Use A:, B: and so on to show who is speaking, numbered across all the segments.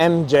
A: MJ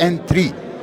B: and 3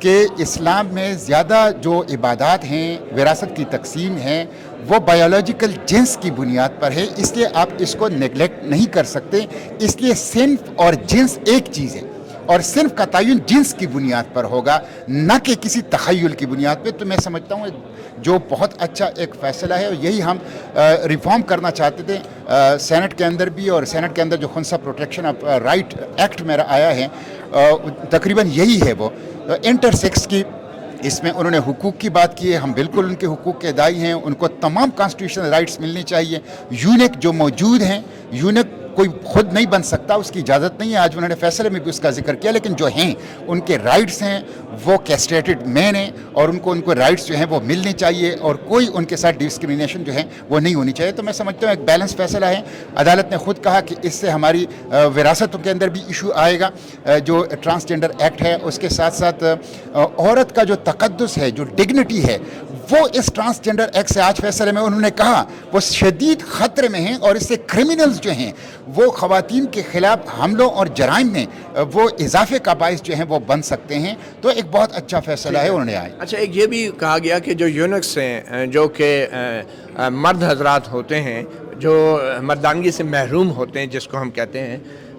B: کہ اسلام میں زیادہ جو عبادات ہیں، وراثت کی تقسیم ہے، وہ بایولوجیکل جنس کی بنیاد پر ہے، اس لیے آپ اس کو نیگلیکٹ نہیں کر سکتے. اس لیے صنف اور جنس ایک چیز ہے، اور صنف کا تعین جنس کی بنیاد پر ہوگا، نہ کہ کسی تخیل کی بنیاد پہ. تو میں سمجھتا ہوں جو بہت اچھا ایک فیصلہ ہے، اور یہی ہم ریفارم کرنا چاہتے تھے سینٹ کے اندر بھی. اور سینٹ کے اندر جو خنثی پروٹیکشن آف رائٹ ایکٹ میرا آیا ہے، تقریباً یہی ہے. وہ انٹر سیکس کی اس میں انہوں نے حقوق کی بات کی ہے. ہم بالکل ان کے حقوق کے دائی ہیں. ان کو تمام کانسٹیٹیوشنل رائٹس ملنی چاہیے. یونک جو موجود ہیں، یونک کوئی خود نہیں بن سکتا، اس کی اجازت نہیں ہے. آج انہوں نے فیصلے میں بھی اس کا ذکر کیا. لیکن جو ہیں ان کے رائٹس ہیں، وہ کیسٹریٹڈ مین ہیں، اور ان کو رائٹس جو ہیں وہ ملنے چاہیے، اور کوئی ان کے ساتھ ڈسکریمنیشن جو ہے وہ نہیں ہونی چاہیے. تو میں سمجھتا ہوں ایک بیلنس فیصلہ ہے. عدالت نے خود کہا کہ اس سے ہماری وراثتوں کے اندر بھی ایشو آئے گا. جو ٹرانسجنڈر ایکٹ ہے، اس کے ساتھ ساتھ عورت کا جو تقدس ہے، جو ڈگنیٹی ہے، وہ اس ٹرانسجنڈر ایکٹ سے آج فیصلے میں انہوں نے کہا وہ شدید خطرے میں ہیں. اور اس سے کرمنلز جو ہیں وہ خواتین کے خلاف حملوں اور جرائم میں وہ اضافے کا باعث جو ہیں وہ بن سکتے ہیں. تو ایک بہت اچھا فیصلہ ہے انہوں نے آئے.
A: اچھا، ایک یہ بھی کہا گیا کہ جو یونکس ہیں، جو کہ مرد حضرات ہوتے ہیں، جو مردانگی سے محروم ہوتے ہیں جس کو ہم کہتے ہیں،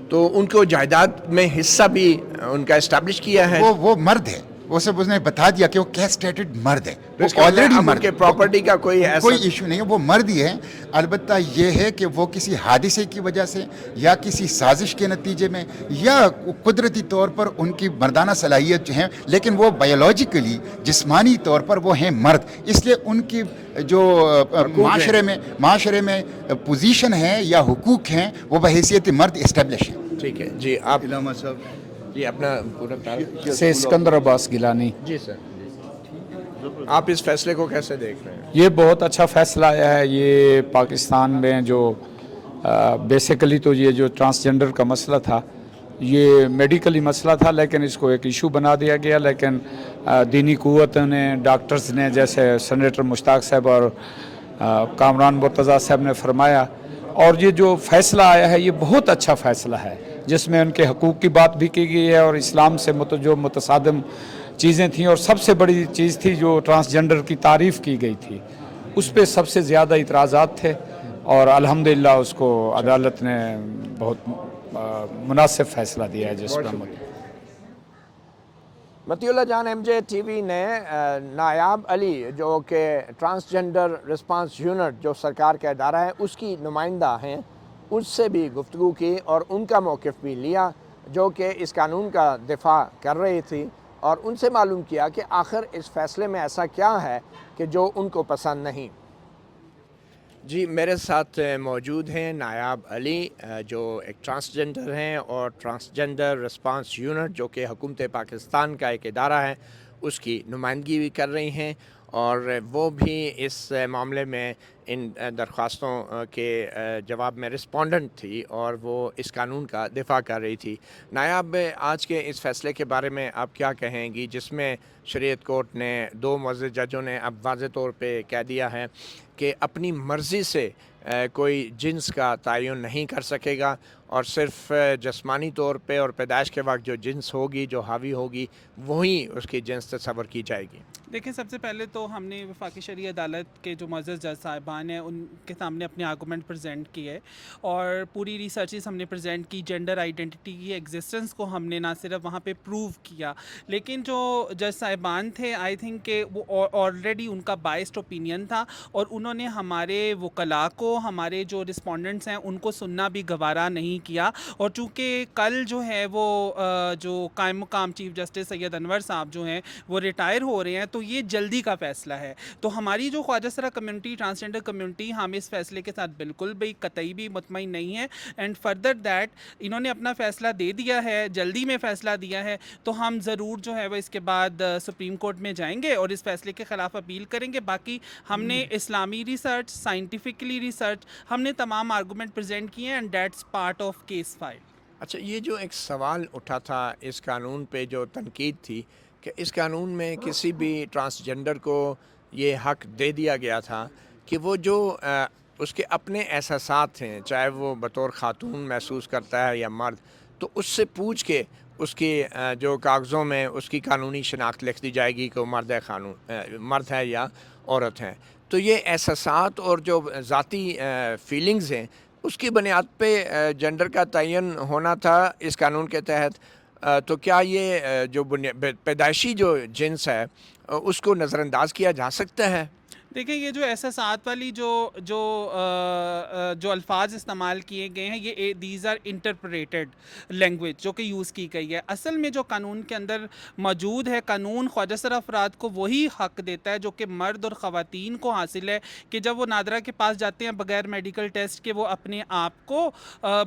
A: تو ان کو جائیداد میں حصہ بھی ان کا اسٹیبلش کیا ہے.
B: وہ مرد ہے، وہ سب اس نے بتا دیا کہ وہ کیسٹریٹڈ مرد ہے.
A: تو اس کا
B: آلریڈی
A: مطلب
B: مرد
A: کے پراپرٹی کا کوئی
B: ایشو نہیں ہے. وہ مرد ہی ہے. البتہ یہ ہے کہ وہ کسی حادثے کی وجہ سے یا کسی سازش کے نتیجے میں یا قدرتی طور پر ان کی مردانہ صلاحیت جو ہیں، لیکن وہ بایولوجیکلی جسمانی طور پر وہ ہیں مرد. اس لیے ان کی جو معاشرے میں پوزیشن ہے یا حقوق ہیں، وہ بحیثیت مرد اسٹیبلش ہیں.
A: ٹھیک ہے جی. آپ
C: علامہ صاحب
A: جی اپنا پورا تعارف.
D: سے سکندر عباس گیلانی.
A: جی سر، آپ اس فیصلے کو کیسے دیکھ رہے ہیں؟
D: یہ بہت اچھا فیصلہ آیا ہے. یہ پاکستان میں جو بیسیکلی تو یہ جو ٹرانسجنڈر کا مسئلہ تھا، یہ میڈیکلی مسئلہ تھا، لیکن اس کو ایک ایشو بنا دیا گیا. لیکن دینی قوت نے، ڈاکٹرز نے، جیسے سینیٹر مشتاق صاحب اور کامران مرتضیٰ صاحب نے فرمایا، اور یہ جو فیصلہ آیا ہے یہ بہت اچھا فیصلہ ہے، جس میں ان کے حقوق کی بات بھی کی گئی ہے، اور اسلام سے جو متصادم چیزیں تھیں. اور سب سے بڑی چیز تھی جو ٹرانسجنڈر کی تعریف کی گئی تھی، اس پہ سب سے زیادہ اعتراضات تھے، اور الحمدللہ اس کو عدالت نے بہت مناسب فیصلہ دیا ہے. جس پر
A: مطیع اللہ جان، ایم جے ٹی وی نے نایاب علی جو کہ ٹرانسجنڈر رسپانس یونٹ جو سرکار کا ادارہ ہے اس کی نمائندہ ہیں، اس سے بھی گفتگو کی اور ان کا موقف بھی لیا، جو کہ اس قانون کا دفاع کر رہی تھی، اور ان سے معلوم کیا کہ آخر اس فیصلے میں ایسا کیا ہے کہ جو ان کو پسند نہیں. جی، میرے ساتھ موجود ہیں نایاب علی، جو ایک ٹرانسجنڈر ہیں، اور ٹرانسجنڈر رسپانس یونٹ جو کہ حکومت پاکستان کا ایک ادارہ ہے اس کی نمائندگی بھی کر رہی ہیں، اور وہ بھی اس معاملے میں ان درخواستوں کے جواب میں رسپونڈنٹ تھی، اور وہ اس قانون کا دفاع کر رہی تھی. نایاب، آج کے اس فیصلے کے بارے میں آپ کیا کہیں گی، جس میں شریعت کورٹ نے 2 معزز ججوں نے اب واضح طور پہ کہہ دیا ہے کہ اپنی مرضی سے کوئی جنس کا تعین نہیں کر سکے گا، اور صرف جسمانی طور پہ اور پیدائش کے وقت جو جنس ہوگی، جو حاوی ہوگی، وہی اس کی جنس تصور کی جائے گی.
E: دیکھیں، سب سے پہلے تو ہم نے وفاقی شرعی عدالت کے جو معزز جج صاحبان ہیں ان کے سامنے اپنے آرگومنٹ پریزنٹ کیے، اور پوری ریسرچز ہم نے پریزنٹ کی. جینڈر آئیڈینٹی کی ایگزسٹنس کو ہم نے نہ صرف وہاں پہ پروو کیا، لیکن جو جج صاحبان تھے، آئی تھنک کہ وہ آلریڈی ان کا بائسڈ اوپینین تھا، اور انہوں نے ہمارے وکلاء کو، ہمارے جو رسپونڈنٹس ہیں ان کو سننا بھی گوارا نہیں کیا. اور چونکہ کل جو ہے وہ جو قائم مقام چیف جسٹس سید انور صاحب جو ہیں وہ ریٹائر ہو رہے ہیں، تو یہ جلدی کا فیصلہ ہے. تو ہماری جو خواجہ سرا کمیونٹی، ٹرانسجنڈر کمیونٹی، ہم اس فیصلے کے ساتھ بالکل بھی قطعی بھی مطمئن نہیں ہے. اینڈ فردر دیٹ انہوں نے اپنا فیصلہ دے دیا ہے، جلدی میں فیصلہ دیا ہے، تو ہم ضرور جو ہے وہ اس کے بعد سپریم کورٹ میں جائیں گے اور اس فیصلے کے خلاف اپیل کریں گے. باقی ہم نے اسلامی ریسرچ، سائنٹیفکلی ریسرچ، ہم نے تمام آرگومنٹ پریزنٹ کیے ہیں، and that's part of case file.
A: اچھا، یہ جو ایک سوال اٹھا تھا اس قانون پہ، جو تنقید تھی کہ اس قانون میں کسی بھی ٹرانسجنڈر کو یہ حق دے دیا گیا تھا کہ وہ جو اس کے اپنے احساسات ہیں، چاہے وہ بطور خاتون محسوس کرتا ہے یا مرد، تو اس سے پوچھ کے اس کی جو کاغذوں میں اس کی قانونی شناخت لکھ دی جائے گی کہ وہ مرد ہے یا عورت ہے. تو یہ احساسات اور جو ذاتی فیلنگز ہیں اس کی بنیاد پہ جنڈر کا تعین ہونا تھا اس قانون کے تحت. تو کیا یہ جو پیدائشی جو جنس ہے اس کو نظر انداز کیا جا سکتا ہے؟
E: دیکھیں یہ جو احساسات والی جو الفاظ استعمال کیے گئے ہیں یہ دیز آر انٹرپریٹڈ لینگویج جو کہ یوز کی گئی ہے. اصل میں جو قانون کے اندر موجود ہے، قانون خواجہ سرا افراد کو وہی حق دیتا ہے جو کہ مرد اور خواتین کو حاصل ہے کہ جب وہ نادرہ کے پاس جاتے ہیں بغیر میڈیکل ٹیسٹ کے وہ اپنے آپ کو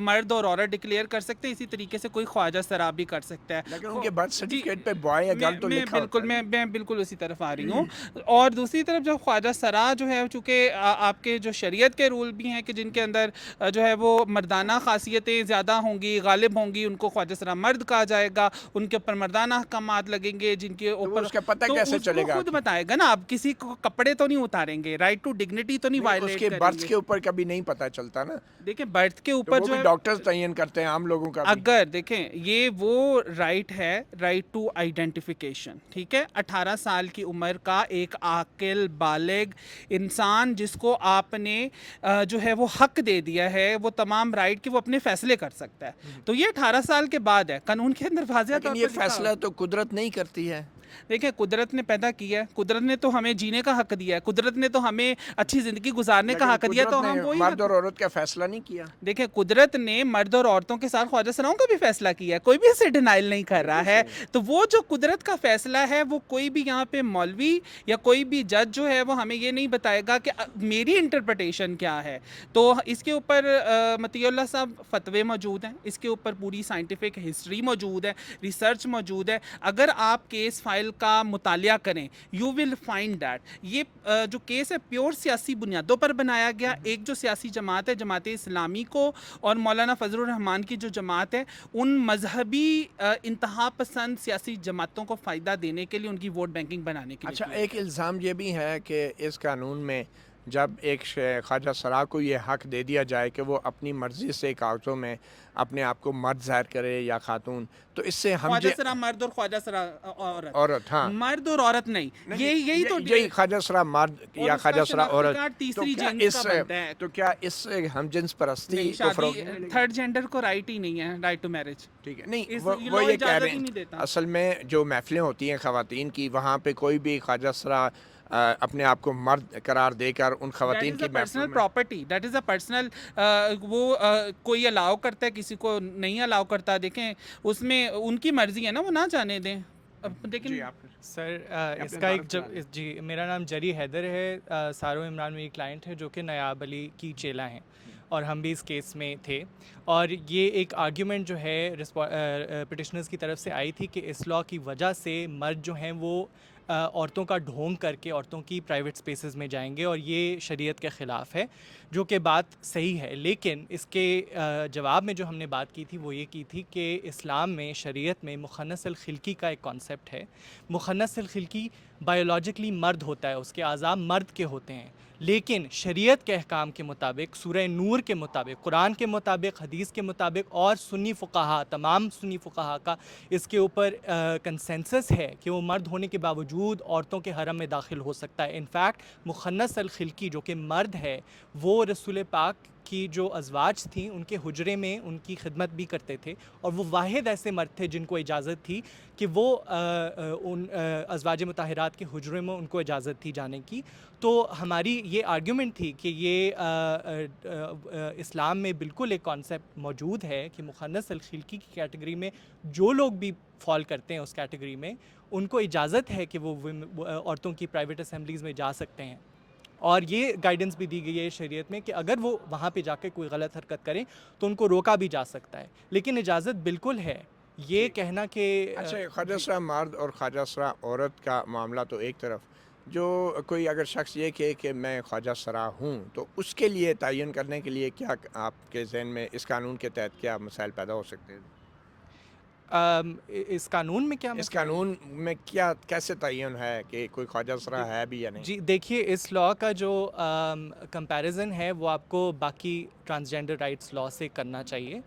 E: مرد اور عورت ڈکلیئر کر سکتے ہیں. اسی طریقے سے کوئی خواجہ سرا بھی کر سکتا ہے.
A: لیکن ان کے برتھ سرٹیفکیٹ پہ بوائے یا گرل تو لکھا ہوتا ہے.
E: میں بالکل اسی طرف آ رہی ہوں. اور دوسری طرف جو خواجہ سرا جو ہے چونکہ آپ کے جو شریعت کے رول بھی ہیں کہ جن کے اندر جو ہے وہ مردانہ خاصیتیں زیادہ ہوں گی، غالب ہوں گی، ان کو خواجہ سرا مرد کہا جائے گا. ان کے اوپر مردانہ احکامات لگیں گے جن کے اوپر
A: اس کا پتہ کیسے چلے گا؟
E: خود بتائے گا نا. آپ کسی کو کپڑے تو نہیں اتاریں گے، رائٹ ٹو ڈگنیٹی تو نہیں وائلیٹ
A: اس کے
E: کریں
A: برتھ
E: گے.
A: کے اوپر کبھی نہیں پتہ چلتا نا.
E: دیکھیں برتھ کے اوپر جو ہے
A: ڈاکٹرز تعین کرتے ہیں عام لوگوں کا بھی.
E: اگر دیکھیں یہ وہ رائٹ ہے، رائٹ ٹو آئیڈینٹیفیکیشن، ٹھیک ہے. 18 سال کی عمر کا ایک عاقل بالغ انسان جس کو آپ نے جو ہے وہ حق دے دیا ہے وہ تمام رائٹ کہ وہ اپنے فیصلے کر سکتا ہے. تو یہ 18 سال کے بعد ہے. قانون کے اندر واضح طور
A: لیکن
E: پر
A: یہ
E: لکھا
A: فیصلہ تو قدرت نہیں کرتی ہے.
E: دیکھیں قدرت نے پیدا کیا ہے، قدرت نے تو ہمیں جینے کا حق دیا ہے، قدرت نے تو ہمیں اچھی زندگی گزارنے کا حق دیا. تو ہم وہی
A: مرد اور عورت کا فیصلہ نہیں کیا.
E: دیکھیں قدرت نے مرد اور عورتوں کے ساتھ خواجہ سراؤں کا بھی فیصلہ کیا ہے، کوئی بھی اسے ڈینائل نہیں کر رہا ہے. تو وہ جو قدرت کا فیصلہ ہے وہ کوئی بھی یہاں پہ مولوی یا کوئی بھی جج جو ہے وہ ہمیں یہ نہیں بتائے گا کہ میری انٹرپریٹیشن کیا ہے. تو اس کے اوپر مطیع اللہ صاحب فتوے موجود ہیں، اس کے اوپر پوری سائنٹیفک ہسٹری موجود ہے، ریسرچ موجود ہے. اگر آپ کیس فائل کا مطالعہ کریں یو ول فائنڈ دیٹ یہ جو کیس ہے پیور سیاسی بنیادوں پر بنایا گیا. ایک جو سیاسی جماعت ہے جماعت اسلامی کو اور مولانا فضل الرحمان کی جو جماعت ہے ان مذہبی انتہا پسند سیاسی جماعتوں کو فائدہ دینے کے لیے ان کی ووٹ بینکنگ بنانے کے لیے.
A: اچھا ایک الزام یہ بھی ہے کہ اس قانون میں جب ایک خواجہ سرا کو یہ حق دے دیا جائے کہ وہ اپنی مرضی سے کاغذوں میں اپنے آپ کو مرد ظاہر کرے یا خاتون، تو اس سے ہم
E: خواجہ سرا مرد اور خواجہ سرا
A: عورت، ہاں
E: مرد اور عورت نہیں، یہی تو
A: یہی خواجہ سرا مرد یا خواجہ سرا عورت.
E: تیسری جنس کا بنتا ہے.
A: تو کیا اس سے ہم جنس پرستی کو فروغ نہیں ملے گا؟
E: تھرڈ جینڈر کو رائٹ ہی نہیں ہے، رائٹ ٹو میرج.
A: ٹھیک ہے. نہیں وہ یہ کہہ رہے ہیں اصل میں جو محفلیں ہوتی ہیں خواتین کی وہاں پہ کوئی بھی خواجہ سرا اپنے آپ کو مرد قرار دے کر ان خواتین کی
E: personal property, that is a personal, وہ کوئی الاؤ کرتا ہے کسی کو نہیں الاؤ کرتا. دیکھیں اس میں ان کی مرضی ہے نا، وہ نہ جانے دیں. لیکن
F: سر اس کا ایک جی میرا نام جری حیدر ہے، سارو عمران میری کلائنٹ ہے جو کہ نیاب علی کی چیلا ہیں اور ہم بھی اس کیس میں تھے. اور یہ ایک آرگیومنٹ جو ہے پٹیشنرز کی طرف سے آئی تھی کہ اس لاء کی وجہ سے مرد جو ہیں وہ عورتوں کا ڈھونگ کر کے عورتوں کی پرائیویٹ سپیسز میں جائیں گے اور یہ شریعت کے خلاف ہے، جو کہ بات صحیح ہے. لیکن اس کے جواب میں جو ہم نے بات کی تھی وہ یہ کی تھی کہ اسلام میں شریعت میں مخنث الخلقی کا ایک کانسیپٹ ہے. مخنث الخلقی بایولوجیکلی مرد ہوتا ہے، اس کے اعضاء مرد کے ہوتے ہیں، لیکن شریعت کے احکام کے مطابق، سورہ نور کے مطابق، قرآن کے مطابق، حدیث کے مطابق اور سنی فقہا، تمام سنی فقہا کا اس کے اوپر کنسنسس ہے کہ وہ مرد ہونے کے باوجود عورتوں کے حرم میں داخل ہو سکتا ہے. انفیکٹ مخنث الخلقی جو کہ مرد ہے وہ رسول پاک کی جو ازواج تھیں ان کے حجرے میں ان کی خدمت بھی کرتے تھے، اور وہ واحد ایسے مرد تھے جن کو اجازت تھی کہ وہ ان ازواج مطہرات کے حجرے میں ان کو اجازت تھی جانے کی. تو ہماری یہ آرگیومنٹ تھی کہ یہ اسلام میں بالکل ایک کانسیپٹ موجود ہے کہ مخنث الخلقی کی کیٹیگری میں جو لوگ بھی فال کرتے ہیں اس کیٹیگری میں ان کو اجازت ہے کہ وہ عورتوں کی پرائیویٹ اسمبلیز میں جا سکتے ہیں. اور یہ گائیڈنس بھی دی گئی ہے شریعت میں کہ اگر وہ وہاں پہ جا کے کوئی غلط حرکت کریں تو ان کو روکا بھی جا سکتا ہے، لیکن اجازت بالکل ہے. یہ کہنا کہ
A: اچھا خواجہ سرا مرد اور خواجہ سرا عورت کا معاملہ تو ایک طرف، جو کوئی اگر شخص یہ کہے کہ میں خواجہ سرا ہوں تو اس کے لیے تعین کرنے کے لیے کیا آپ کے ذہن میں اس قانون کے تحت کیا مسائل پیدا ہو سکتے ہیں؟
F: اس قانون میں
A: اس قانون میں کیا کیسے تعین ہے کہ کوئی خواجہ سرا ہے بھی یا نہیں؟
F: جی دیکھیے اس لاء کا جو کمپیریزن ہے وہ آپ کو باقی ٹرانسجینڈر رائٹس لاء سے کرنا چاہیے.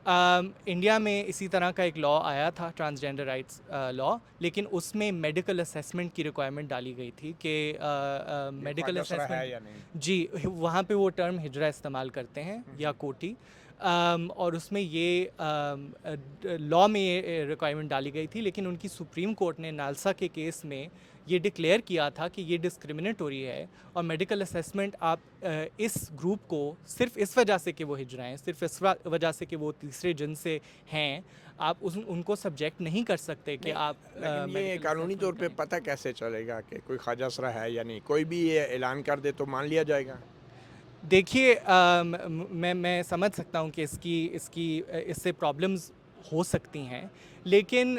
F: انڈیا میں اسی طرح کا ایک لا آیا تھا ٹرانسجینڈر رائٹس لا، لیکن اس میں میڈیکل اسیسمنٹ کی ریکوائرمنٹ ڈالی گئی تھی کہ میڈیکل اسیسمنٹ، جی وہاں پہ وہ ٹرم ہجرا استعمال کرتے ہیں یا کوٹی، اور اس میں یہ لا میں یہ ریکوائرمنٹ ڈالی گئی تھی، لیکن ان کی سپریم کورٹ نے نالسا کے کیس میں یہ ڈکلیئر کیا تھا کہ یہ ڈسکرمنیٹوری ہے، اور میڈیکل اسیسمنٹ آپ اس گروپ کو صرف اس وجہ سے کہ وہ ہجرا ہیں، صرف اس وجہ سے کہ وہ تیسرے جنس سے ہیں، آپ ان کو سبجیکٹ نہیں کر سکتے کہ آپ
A: لیکن یہ قانونی طور پہ پتہ کیسے چلے گا کہ کوئی خواجہ سرا ہے یا نہیں؟ کوئی بھی یہ اعلان کر دے تو مان لیا جائے گا؟
F: دیکھیے میں سمجھ سکتا ہوں کہ اس سے پرابلمز ہو سکتی ہیں، لیکن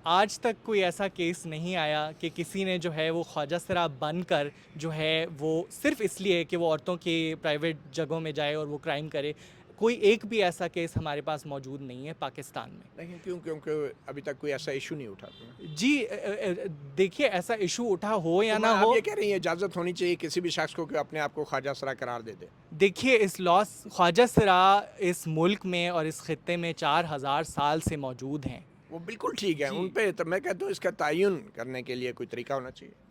F: آج تک کوئی ایسا کیس نہیں آیا کہ کسی نے جو ہے وہ خواجہ سرا بن کر جو ہے وہ صرف اس لیے کہ وہ عورتوں کی پرائیویٹ جگہوں میں جائے اور وہ کرائم کرے۔ کوئی ایک بھی ایسا کیس ہمارے پاس موجود نہیں ہے پاکستان میں۔
A: لیکن کیوں؟ کیونکہ ابھی تک کوئی ایسا ایشو نہیں اٹھا۔
F: جی دیکھیے ایسا ایشو اٹھا ہو یا نہ ہو،
A: یہ کہہ رہی ہیں اجازت ہونی چاہیے کسی بھی شخص کو کہ اپنے آپ کو خواجہ سرا قرار دے دے۔
F: دیکھیے اس خواجہ سرا اس ملک میں اور اس خطے میں 4000 سال سے موجود ہیں۔
A: وہ بالکل ٹھیک ہے، ان پہ تو میں کہتا ہوں اس کا تعین کرنے کے لیے کوئی طریقہ ہونا چاہیے۔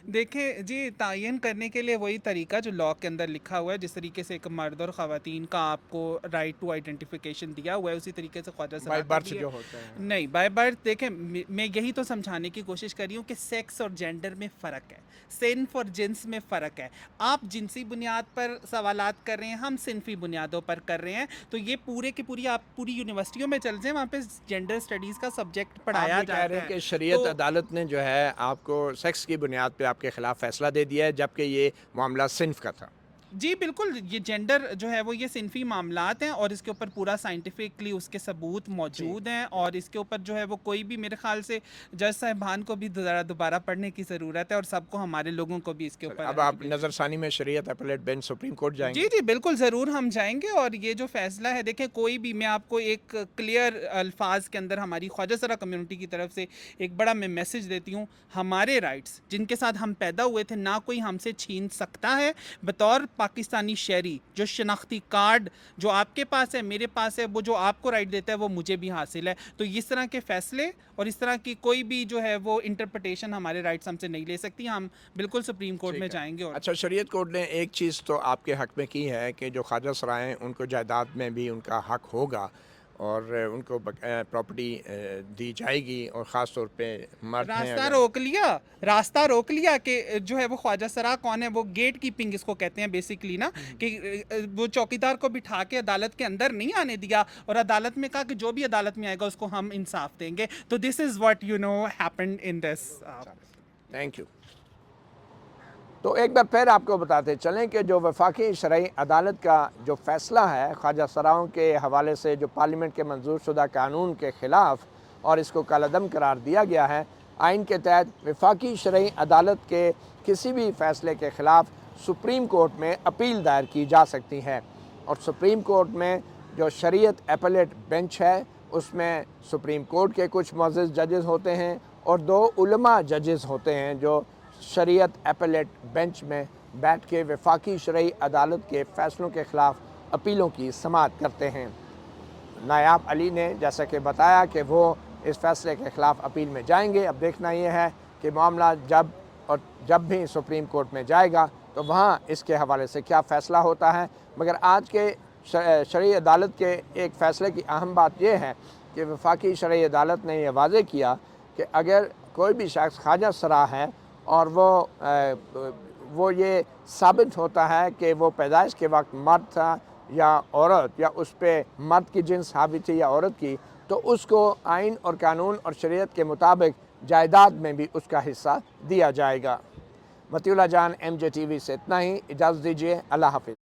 E: دیکھیں جی، تعین کرنے کے لیے وہی طریقہ جو لا کے اندر لکھا ہوا ہے، جس طریقے سے ایک مرد اور خواتین کا آپ کو رائٹ ٹو آئیڈینٹیفیکیشن دیا ہوا ہے، اسی طریقے سے خواجہ سرا
A: بائی برتھ جو ہوتا ہے۔
E: نہیں، بائی برتھ دیکھیں میں یہی تو سمجھانے کی کوشش کر رہی ہوں کہ سیکس اور جینڈر میں فرق ہے، صنف اور جنس میں فرق ہے۔ آپ جنسی بنیاد پر سوالات کر رہے ہیں، ہم صنفی بنیادوں پر کر رہے ہیں، تو یہ پورے کی پوری آپ پوری یونیورسٹیوں میں چل جائیں، وہاں پہ جینڈر اسٹڈیز کا سبجیکٹ پڑھایا
A: آپ یہ کہہ رہے ہیں کہ شریعت عدالت نے جو ہے آپ کو سیکس کی بنیاد پہ آپ کے خلاف فیصلہ دے دیا ہے، جبکہ یہ معاملہ صنف کا تھا۔
E: جی بالکل، یہ جینڈر جو ہے وہ یہ صنفی معاملات ہیں، اور اس کے اوپر پورا سائنٹیفکلی اس کے ثبوت موجود ہیں، اور اس کے اوپر جو ہے وہ کوئی بھی میرے خیال سے جج صاحبان کو بھی دوبارہ پڑھنے کی ضرورت ہے، اور سب کو ہمارے لوگوں کو بھی اس کے اوپر۔
A: اب آپ نظر ثانی میں شریعت اپیلیٹ بینچ سپریم کورٹ جائیں گے؟
E: جی بالکل ضرور ہم جائیں گے، اور یہ جو فیصلہ ہے دیکھیں کوئی بھی، میں آپ کو ایک کلیئر الفاظ کے اندر ہماری خواجہ سرا کمیونٹی کی طرف سے ایک بڑا میں میسج دیتی ہوں، ہمارے رائٹس جن کے ساتھ ہم پیدا ہوئے تھے نہ کوئی ہم سے چھین سکتا ہے۔ بطور پاکستانی شہری جو شناختی کارڈ جو آپ کے پاس ہے میرے پاس ہے، وہ جو آپ کو رائٹ دیتا ہے وہ مجھے بھی حاصل ہے، تو اس طرح کے فیصلے اور اس طرح کی کوئی بھی جو ہے وہ انٹرپریٹیشن ہمارے رائٹس ہم سے نہیں لے سکتی۔ ہم بالکل سپریم کورٹ میں جائیں گے۔ اور
A: اچھا، شریعت کورٹ نے ایک چیز تو آپ کے حق میں کی ہے کہ جو خواجہ سرا ہیں ان کو جائیداد میں بھی ان کا حق ہوگا، اور ان کو پراپرٹی دی جائے گی، اور خاص طور پہ مرد ہیں
E: راستہ روک لیا کہ جو ہے وہ خواجہ سرا کون ہے، وہ گیٹ کیپنگ اس کو کہتے ہیں بیسیکلی نا، کہ وہ چوکیدار کو بٹھا کے عدالت کے اندر نہیں آنے دیا، اور عدالت میں کہا کہ جو بھی عدالت میں آئے گا اس کو ہم انصاف دیں گے۔ تو this is what you know happened in this.
A: Thank you. تو ایک بار پھر آپ کو بتاتے چلیں کہ جو وفاقی شرعی عدالت کا جو فیصلہ ہے خواجہ سراؤں کے حوالے سے، جو پارلیمنٹ کے منظور شدہ قانون کے خلاف اور اس کو کالعدم قرار دیا گیا ہے، آئین کے تحت وفاقی شرعی عدالت کے کسی بھی فیصلے کے خلاف سپریم کورٹ میں اپیل دائر کی جا سکتی ہے، اور سپریم کورٹ میں جو شریعت اپیلیٹ بینچ ہے اس میں سپریم کورٹ کے کچھ معزز ججز ہوتے ہیں اور 2 علماء ججز ہوتے ہیں جو شریعت اپیلیٹ بینچ میں بیٹھ کے وفاقی شرعی عدالت کے فیصلوں کے خلاف اپیلوں کی سماعت کرتے ہیں۔ نائب علی نے جیسا کہ بتایا کہ وہ اس فیصلے کے خلاف اپیل میں جائیں گے۔ اب دیکھنا یہ ہے کہ معاملہ جب بھی سپریم کورٹ میں جائے گا تو وہاں اس کے حوالے سے کیا فیصلہ ہوتا ہے، مگر آج کے شرعی عدالت کے ایک فیصلے کی اہم بات یہ ہے کہ وفاقی شرعی عدالت نے یہ واضح کیا کہ اگر کوئی بھی شخص خواجہ سرا ہے اور وہ یہ ثابت ہوتا ہے کہ وہ پیدائش کے وقت مرد تھا یا عورت، یا اس پہ مرد کی جنس حاوی تھی یا عورت کی، تو اس کو آئین اور قانون اور شریعت کے مطابق جائیداد میں بھی اس کا حصہ دیا جائے گا۔ مطیع اللہ جان، MJ TV سے اتنا ہی، اجازت دیجیے، اللہ حافظ۔